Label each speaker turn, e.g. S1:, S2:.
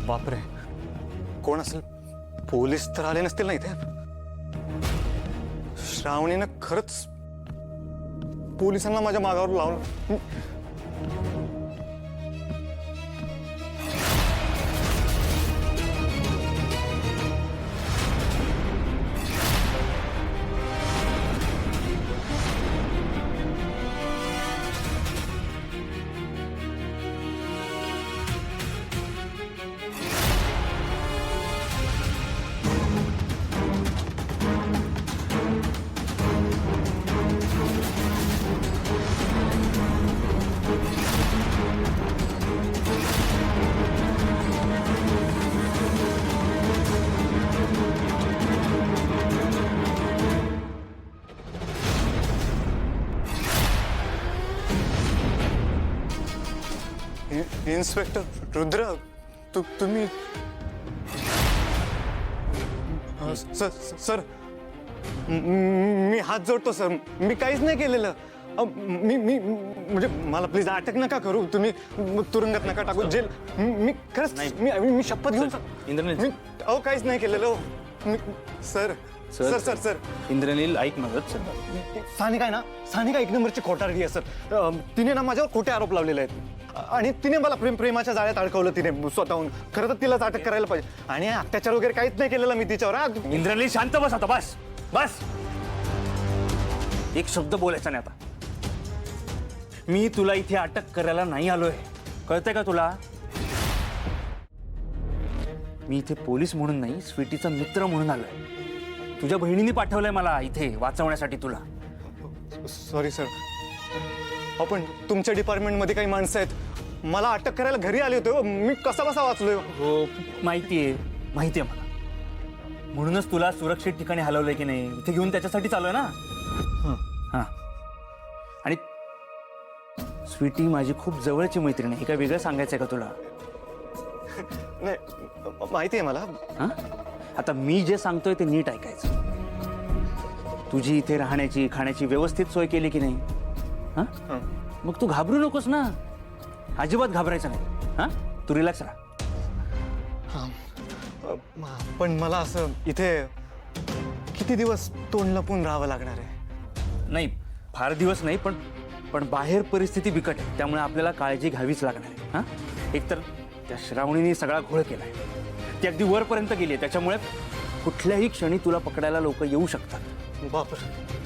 S1: बापरे, कोण असेल? पोलीस तर आले नसतील ना इथे? श्रावणीनं खरंच पोलिसांना माझ्या मागावर लावलं. इन्स्पेक्टर रुद्र, तुम्ही? सर, मी हात जोडतो सर, मी काहीच नाही केलेलं. मी म्हणजे मला प्लीज अटक नका करू तुम्ही, तुरुंगात नका टाकू, जेल. मी खरंच मी शपथ घेऊन
S2: इंद्रनील,
S1: अहो काहीच नाही केलेलं. मी sir sir sir sir
S2: Indraneel ऐक मदत.
S1: सानिका आहे ना, सानिका एक नंबरची खोटारडी आहे सर. तिने ना माझ्यावर खोटे आरोप लावलेले आहेत आणि तिने मला प्रेमाच्या जाळ्यात अडकवलं तिने स्वतःहून. खरं तर तिलाच अटक करायला पाहिजे. आणि अत्याचार वगैरे काहीच नाही केलेला मी तिच्यावर.
S2: इंद्रनील शांत बस आता, बस बस. एक शब्द बोलायचा नाही आता. मी तुला इथे अटक करायला नाही आलोय, कळतंय का तुला? मी इथे पोलीस म्हणून नाही, स्वीटीचा मित्र म्हणून आलोय. तुझ्या बहिणीने पाठवलंय मला इथे वाचवण्यासाठी तुला.
S1: सॉरी सर, आपण तुमच्या डिपार्टमेंटमध्ये काही माणसं आहेत, मला अटक करायला घरी आले होते. मी कसा वाचलोय?
S2: हो माहितीये मला. म्हणूनच तुला सुरक्षित ठिकाणी हलवलंय की नाही, इथे घेऊन त्याच्यासाठी चालूय ना. हा, आणि स्वीटी माझी खूप जवळची मैत्रीण आहे. हे काय वेगळं सांगायचंय का तुला?
S1: नाही, माहिती आहे मला.
S2: हा, आता मी जे सांगतोय ते नीट ऐकायचं. तुझी इथे राहण्याची खाण्याची व्यवस्थित सोय केली की नाही? हा, मग तू घाबरू नकोस ना, अजिबात घाबरायचं नाही. हा, तू रिलॅक्स राहा.
S1: पण मला असं इथे किती दिवस तोंड लपून राहावं लागणार आहे?
S2: नाही, फार दिवस नाही, पण बाहेर परिस्थिती बिकट आहे, त्यामुळे आपल्याला काळजी घ्यावीच लागणार आहे. हा, एकतर त्या श्रावणीने सगळा घोळ केलाय, ती अगदी वरपर्यंत गेली आहे, त्याच्यामुळे कुठल्याही क्षणी तुला पकडायला लोक येऊ शकतात.
S1: बापरे,